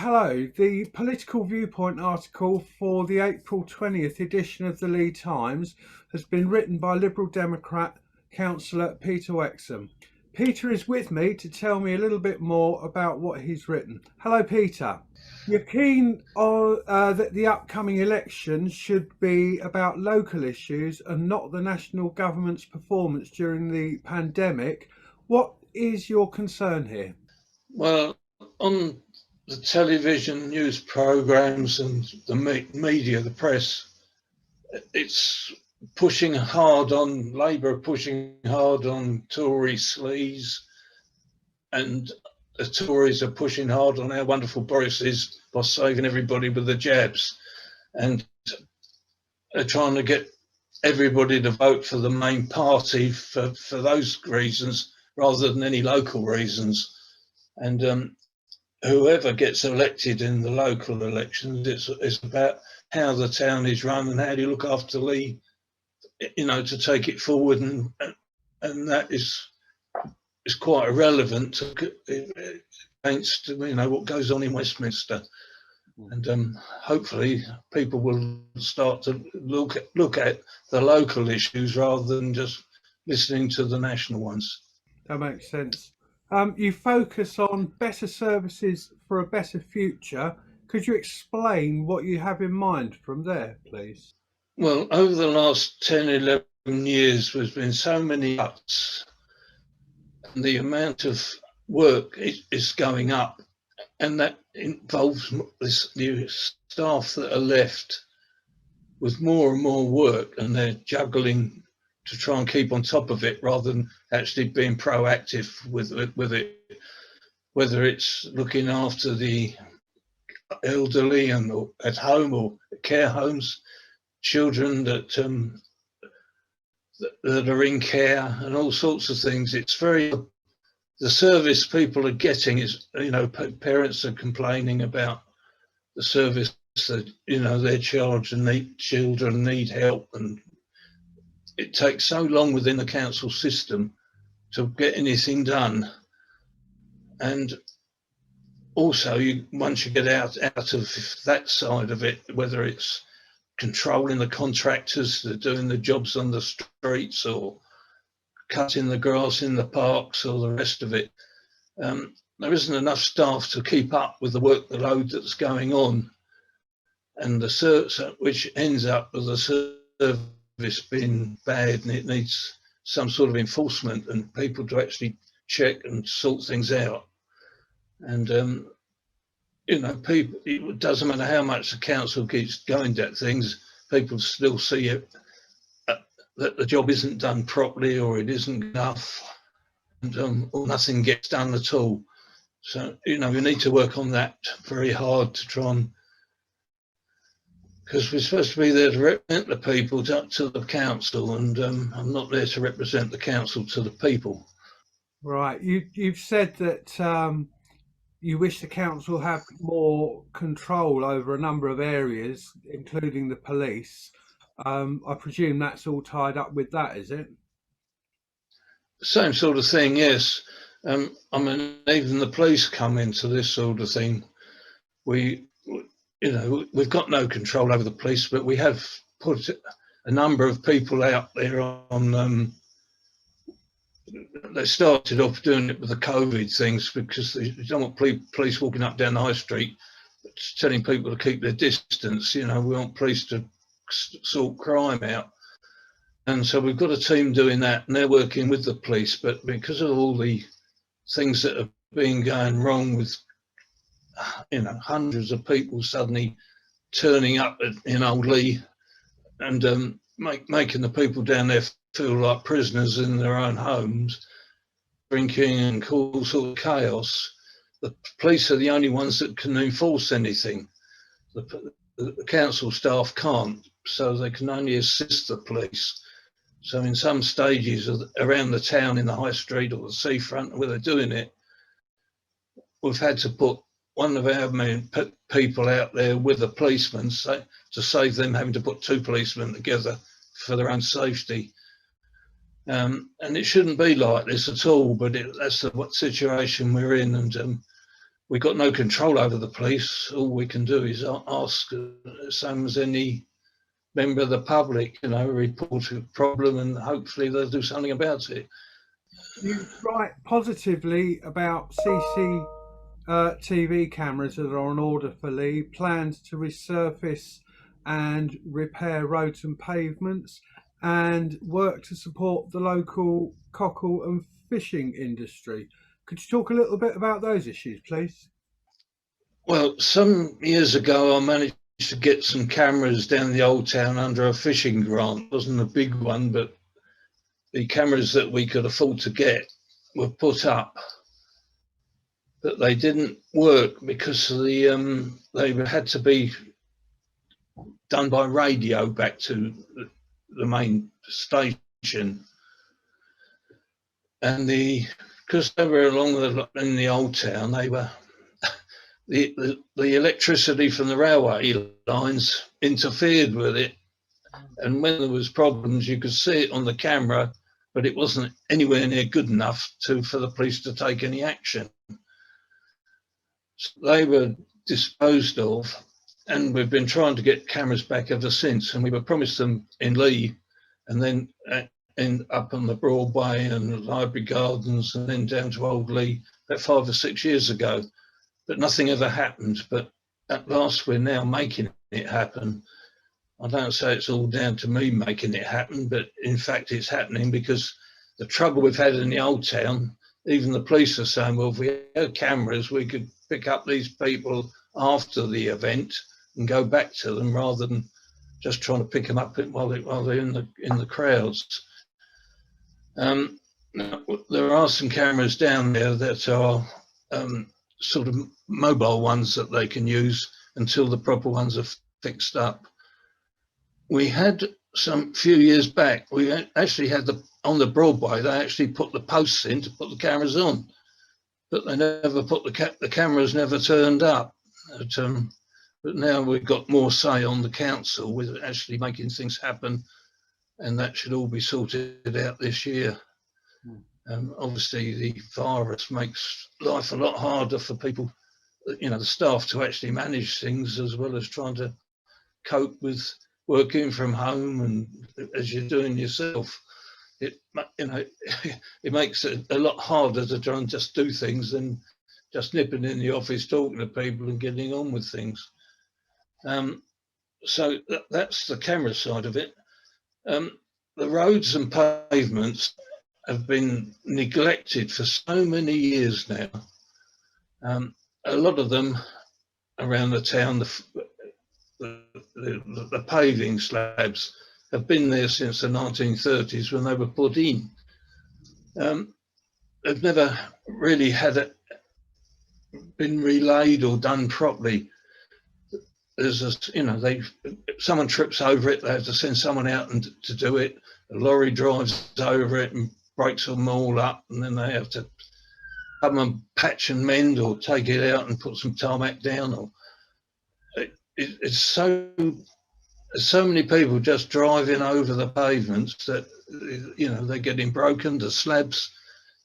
Hello. The political viewpoint article for the April 20th edition of the Leigh Times has been written by Liberal Democrat Councillor Peter Wexham. Peter is with me to tell me a little bit more about what he's written. Hello, Peter. You're keen on that the upcoming election should be about local issues and not the national government's performance during the pandemic. What is your concern here? Well, on the television news programmes and the media, the press, it's pushing hard on Labour, pushing hard on Tory sleaze, and the Tories are pushing hard on how wonderful Boris is by saving everybody with the jabs, and they're trying to get everybody to vote for the main party for those reasons rather than any local reasons. And whoever gets elected in the local elections, it's about how the town is run and how do you look after Leigh, to take it forward, and that is quite irrelevant against what goes on in Westminster. And hopefully people will start to look at the local issues rather than just listening to the national ones. That makes sense. You focus on better services for a better future. Could you explain what you have in mind from there, please? Well, over the last 10, 11 years, there's been so many cuts, and the amount of work is going up, and that involves this new staff that are left with more and more work, and they're juggling to try and keep on top of it rather than actually being proactive with it, whether it's looking after the elderly and at home or care homes, children that are in care, and all sorts of things. It's the service people are getting is, parents are complaining about the service that, their children need help, and it takes so long within the council system to get anything done. And also, once you get out of that side of it, whether it's controlling the contractors that are doing the jobs on the streets or cutting the grass in the parks or the rest of it, there isn't enough staff to keep up with the workload that's going on, and which ends up with the service being bad, and it needs some sort of enforcement and people to actually check and sort things out. And people, it doesn't matter how much the council keeps going at things, people still see it that the job isn't done properly, or it isn't enough, and or nothing gets done at all. So we need to work on that very hard to try and, because we're supposed to be there to represent the people to the council, and I'm not there to represent the council to the people. Right. You've said that you wish the council have more control over a number of areas, including the police. I presume that's all tied up with that, is it? Same sort of thing, yes. Even the police come into this sort of thing. We've got no control over the police, but we have put a number of people out there on. They started off doing it with the COVID things because they don't want police walking up down the high street telling people to keep their distance. We want police to sort crime out. And so we've got a team doing that, and they're working with the police. But because of all the things that have been going wrong with, hundreds of people suddenly turning up in Old Leigh and making the people down there feel like prisoners in their own homes, drinking and all sort of chaos, the police are the only ones that can enforce anything. The council staff can't, so they can only assist the police. So in some stages around the town, in the high street or the seafront where they're doing it, we've had to put one of our main people out there with a policeman to save them having to put two policemen together for their own safety. And it shouldn't be like this at all, but that's the situation we're in, and we got no control over the police. All we can do is ask, same as any member of the public, you know, report a problem and hopefully they'll do something about it. You write positively about CCTV cameras that are on order for Leigh, plans to resurface and repair roads and pavements, and work to support the local cockle and fishing industry. Could you talk a little bit about those issues, please? Well, some years ago, I managed to get some cameras down the old town under a fishing grant. It wasn't a big one, but the cameras that we could afford to get were put up, but they didn't work because they had to be done by radio back to the main station, and because they were in the old town, they were the electricity from the railway lines interfered with it, and when there was problems, you could see it on the camera, but it wasn't anywhere near good enough for the police to take any action. So they were disposed of, and we've been trying to get cameras back ever since. And we were promised them in Leigh, and then up on the Broadway and the Library Gardens, and then down to Old Leigh about 5 or 6 years ago. But nothing ever happened. But at last, we're now making it happen. I don't say it's all down to me making it happen, but in fact, it's happening because the trouble we've had in the old town, even the police are saying, well, if we had cameras, we could pick up these people after the event and go back to them rather than just trying to pick them up while they're in the crowds. There are some cameras down there that are sort of mobile ones that they can use until the proper ones are fixed up. We had some few years back, we actually had on the Broadway, they actually put the posts in to put the cameras on, but they never put the cameras never turned up. But now we've got more say on the council with actually making things happen, and that should all be sorted out this year. Obviously, the virus makes life a lot harder for people, you know, the staff, to actually manage things as well as trying to cope with working from home, and as you're doing yourself, it makes it a lot harder to try and just do things than just nipping in the office, talking to people and getting on with things. So that's the camera side of it. The roads and pavements have been neglected for so many years now. A lot of them around the town, the paving slabs have been there since the 1930s when they were put in. They've never really been relayed or done properly. Someone trips over it, they have to send someone out to do it. A lorry drives over it and breaks them all up, and then they have to come and patch and mend or take it out and put some tarmac down. It's so many people just driving over the pavements that, you know, they're getting broken, the slabs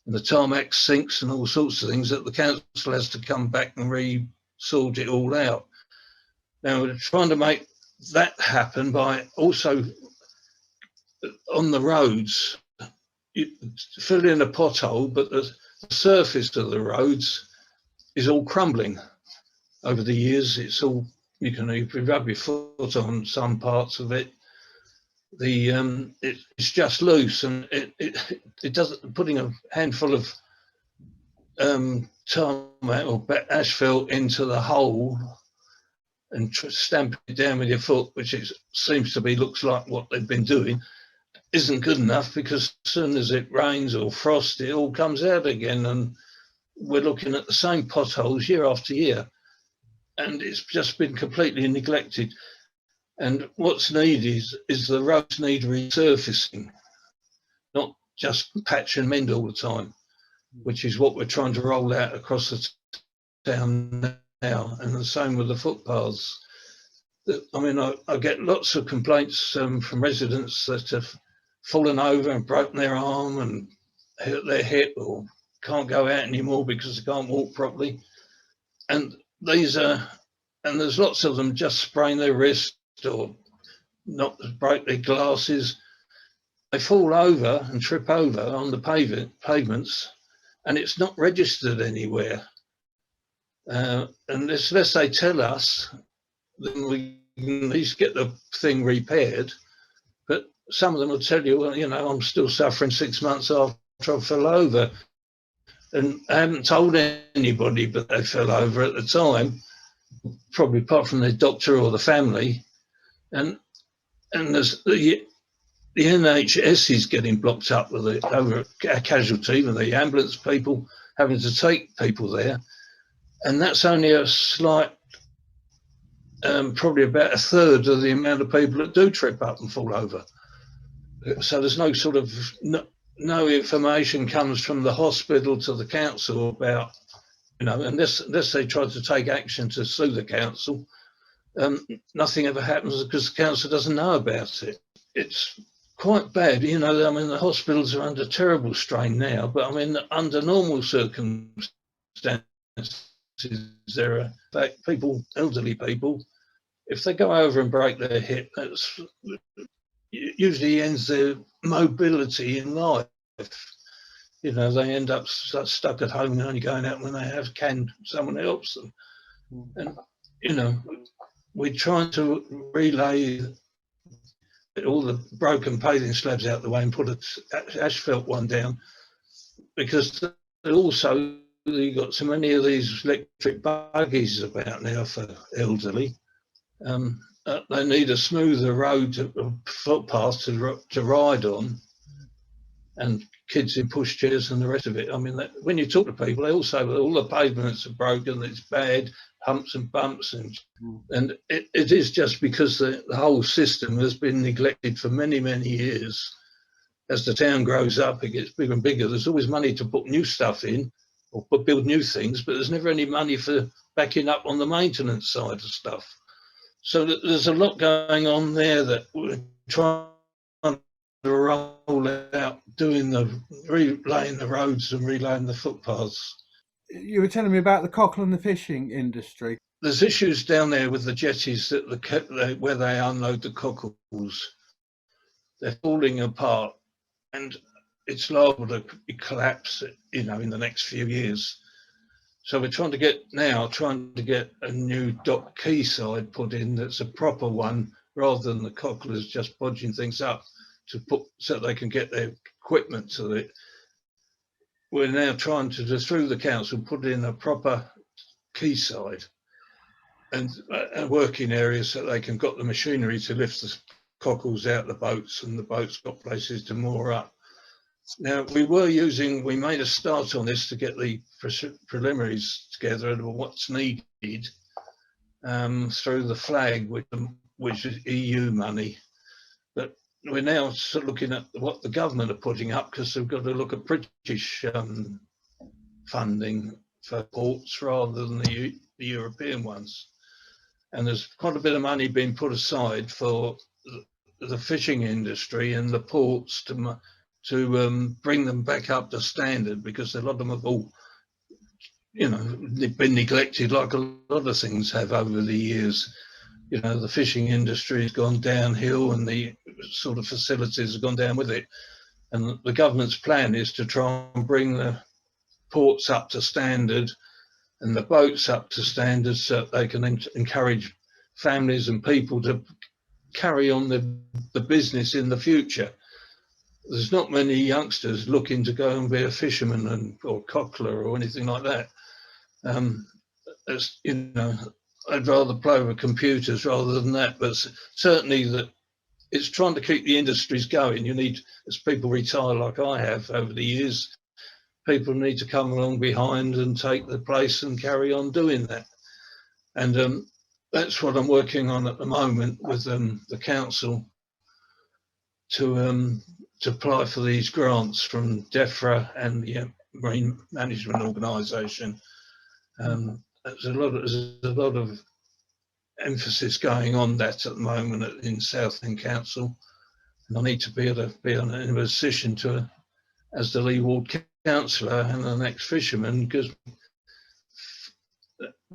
and the tarmac sinks and all sorts of things, that the council has to come back and re-sort it all out. Now we're trying to make that happen by also on the roads, you fill in a pothole, but the surface of the roads is all crumbling over the years. It's all, you can rub your foot on some parts of it. It's just loose, and it doesn't. Putting a handful of tarmac or asphalt into the hole and stamp it down with your foot, which looks like what they've been doing, isn't good enough, because as soon as it rains or frost, it all comes out again, and we're looking at the same potholes year after year, and it's just been completely neglected. And what's needed is the roads need resurfacing, not just patch and mend all the time, which is what we're trying to roll out across the town now, and the same with the footpaths. I mean, I get lots of complaints from residents that have fallen over and broken their arm and hurt their hip, or can't go out anymore because they can't walk properly. and these are, and there's lots of them just spraying their wrist or not break their glasses. They fall over and trip over on the pavements, and it's not registered anywhere. And unless they tell us, then we can at least get the thing repaired. But some of them will tell you, well, you know, I'm still suffering 6 months after I fell over. And I haven't told anybody, but they fell over at the time, probably apart from their doctor or the family. And there's the NHS is getting blocked up with it over a casualty with the ambulance people having to take people there. And that's only a slight, probably about a third of the amount of people that do trip up and fall over. So there's no sort of, no information comes from the hospital to the council about, you know, unless they try to take action to sue the council, nothing ever happens because the council doesn't know about it. It's quite bad, you know. I mean, the hospitals are under terrible strain now, but I mean, under normal circumstances, there are people, elderly people, if they go over and break their hip, that's usually ends their mobility in life. You know, they end up stuck at home and only going out when they can someone helps them. And, you know, we're trying to relay all the broken paving slabs out the way and put an asphalt one down, because also you've got so many of these electric buggies about now for elderly. They need a smoother road, footpath to ride on, and kids in pushchairs and the rest of it. I mean, when you talk to people, they all say that all the pavements are broken, it's bad, humps and bumps, and it is just because the whole system has been neglected for many, many years. As the town grows up, it gets bigger and bigger. There's always money to put new stuff in or build new things, but there's never any money for backing up on the maintenance side of stuff. So there's a lot going on there that we're trying to roll out, doing relaying the roads and relaying the footpaths. You were telling me about the cockle and the fishing industry. There's issues down there with the jetties that where they unload the cockles. They're falling apart, and it's liable to collapse, you know, in the next few years. So we're trying to get a new dock quayside put in that's a proper one, rather than the cocklers just bodging things up so they can get their equipment to it. We're now trying to, through the council, put in a proper quayside and a working area so they can got the machinery to lift the cockles out the boats, and the boats got places to moor up. Now, we made a start on this to get the preliminaries together and what's needed through the flag, which is EU money. But we're now sort of looking at what the government are putting up, because we've got to look at British funding for ports rather than the European ones. And there's quite a bit of money being put aside for the fishing industry and the ports to bring them back up to standard, because a lot of them have all, you know, they've been neglected like a lot of things have over the years. You know, the fishing industry has gone downhill and the sort of facilities have gone down with it. And the government's plan is to try and bring the ports up to standard and the boats up to standard, so that they can encourage families and people to carry on the business in the future. There's not many youngsters looking to go and be a fisherman or cockler or anything like that. You know, I'd rather play with computers rather than that. But certainly that it's trying to keep the industries going. You need, as people retire like I have over the years, people need to come along behind and take the place and carry on doing that. And that's what I'm working on at the moment with the council to apply for these grants from DEFRA and the Marine Management Organisation. There's a lot of emphasis going on that at the moment in Southend Council, and I need to be able to be in a position to, as the Leigh Ward councillor and the next fisherman, because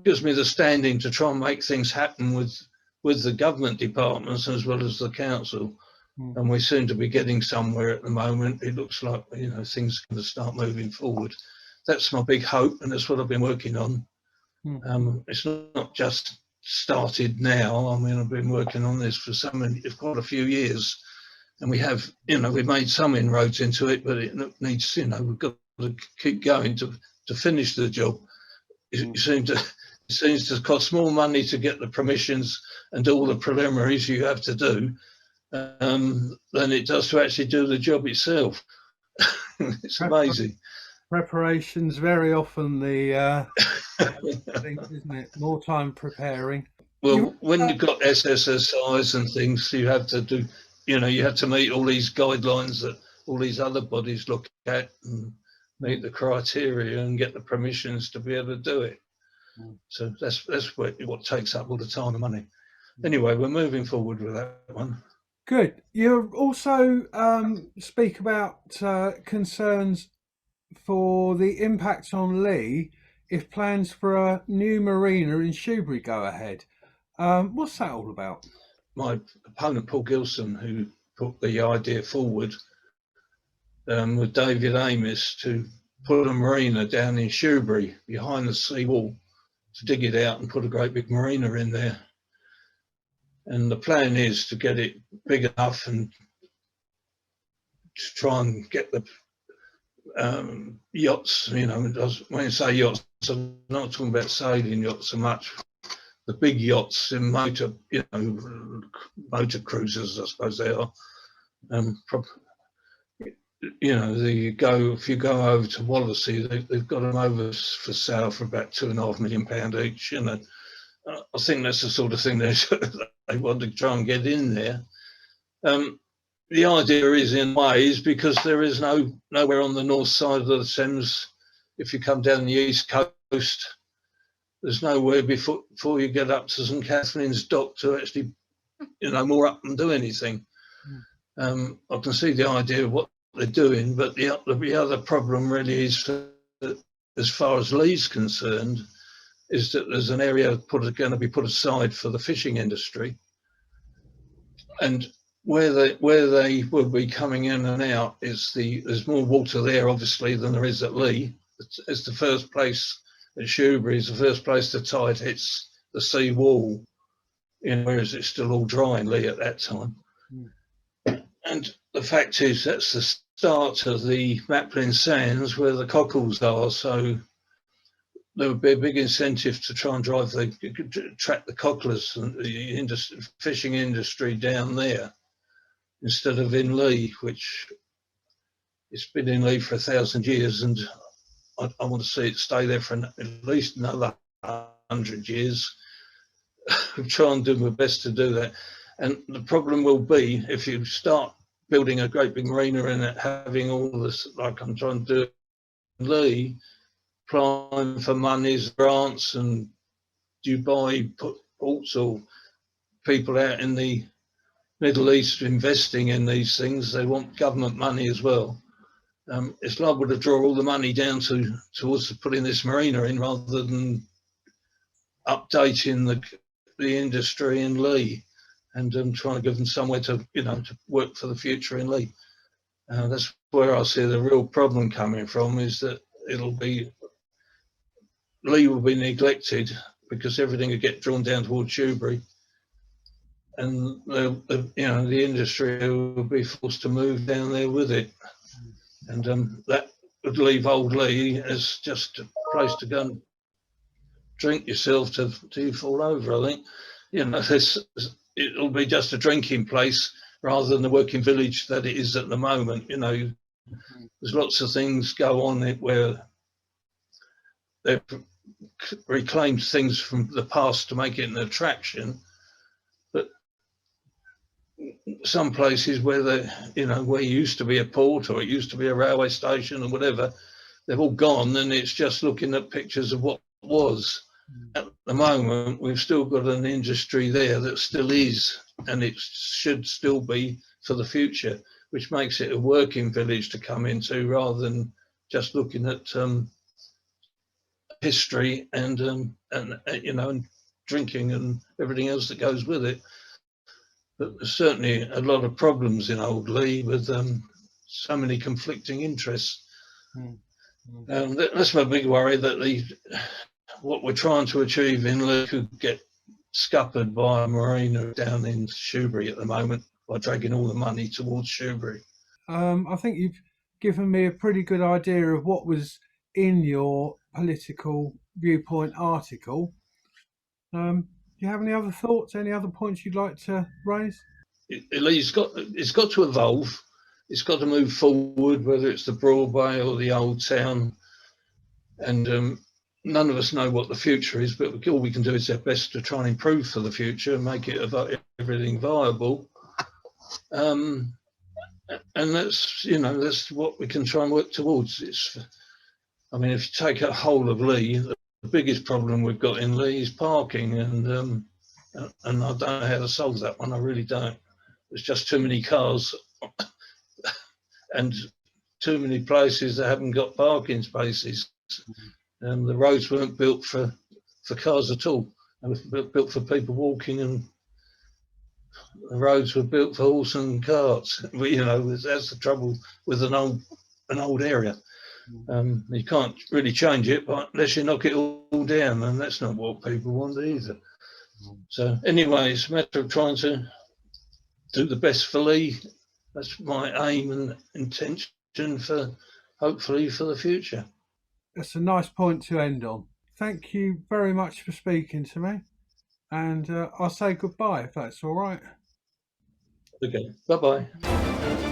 gives me the standing to try and make things happen with the government departments as well as the council. And we seem to be getting somewhere at the moment. It looks like, you know, things are going to start moving forward. That's my big hope, and that's what I've been working on. It's not just started now. I mean, I've been working on this for quite a few years, and we have, you know, we've made some inroads into it, but it needs, you know, we've got to keep going to finish the job. It seems to cost more money to get the permissions and all the preliminaries you have to do than it does to actually do the job itself. It's amazing. Preparation's very often the thing, isn't it? More time preparing. Well, when you've got SSSIs and things, you have to do, you know, you have to meet all these guidelines that all these other bodies look at and meet the criteria and get the permissions to be able to do it. So that's what takes up all the time and money. Anyway, we're moving forward with that one. Good. You also speak about concerns for the impact on Leigh if plans for a new marina in Shoebury go ahead. What's that all about? My opponent, Paul Gilson, who put the idea forward with David Amis to put a marina down in Shoebury behind the seawall, to dig it out and put a great big marina in there. And the plan is to get it big enough and to try and get the yachts, you know, when I say yachts, I'm not talking about sailing yachts so much. The big yachts in motor cruisers, I suppose they are. You know, if you go over to Wallasey, they've got them over for sale for about £2.5 million each. You know, I think that's the sort of thing they want to try and get in there. The idea is in ways because there is nowhere on the north side of the Thames. If you come down the east coast, there's nowhere before you get up to St Catherine's Dock to actually, you know, moor up and do anything. I can see the idea of what they're doing, but the other problem really is that, as far as Leigh's concerned, is that there's an area going to be put aside for the fishing industry, and where they will be coming in and out there's more water there obviously than there is at Leigh. It's the first place at Shoebury, is the first place the tide hits the sea wall, you know, whereas it's still all dry in Leigh at that time. And the fact is that's the start of the Maplin Sands where the cockles are, so there would be a big incentive to try and track the cocklers and the fishing industry down there instead of in Leigh, which it's been in Leigh for 1,000 years, and I want to see it stay there for at least another 100 years. Try and do my best to do that. And the problem will be if you start building a great big marina and having all this, like I'm trying to do in Leigh, applying for monies, grants, and Dubai ports or people out in the Middle East investing in these things. They want government money as well. It's liable to draw all the money down towards putting this marina in rather than updating the industry in Leigh and trying to give them somewhere to, you know, to work for the future in Leigh. That's where I see the real problem coming from, is that Leigh will be neglected because everything will get drawn down towards Shoebury, and the industry will be forced to move down there with it, and that would leave old Leigh as just a place to go and drink yourself till you fall over. I think, you know, it'll be just a drinking place rather than the working village that it is at the moment. You know, there's lots of things go on where they've reclaimed things from the past to make it an attraction, but some places where where it used to be a port or it used to be a railway station or whatever, they've all gone, and it's just looking at pictures of what was. At the moment, we've still got an industry there that still is, and it should still be for the future, which makes it a working village to come into rather than just looking at history and you know, and drinking and everything else that goes with it. But there's certainly a lot of problems in Old Leigh with so many conflicting interests. That's my big worry, that what we're trying to achieve in Leigh could get scuppered by a marina down in Shoebury at the moment by dragging all the money towards Shoebury. I think you've given me a pretty good idea of what was in your political viewpoint article. Do you have any other thoughts, any other points you'd like to raise? It's got to evolve. It's got to move forward, whether it's the Broadway or the Old Town. And none of us know what the future is, but all we can do is our best to try and improve for the future and make everything viable. And that's what we can try and work towards. I mean, if you take a whole of Leigh, the biggest problem we've got in Leigh is parking, and I don't know how to solve that one. I really don't. There's just too many cars and too many places that haven't got parking spaces. And the roads weren't built for cars at all. They were built for people walking, and the roads were built for horse and carts. You know, that's the trouble with an old area. You can't really change it, but unless you knock it all down, and that's not what people want either. So anyway, it's a matter of trying to do the best for Leigh. That's my aim and intention for, hopefully, for the future. That's a nice point to end on. Thank you very much for speaking to me, and I'll say goodbye if that's all right. Okay, bye-bye.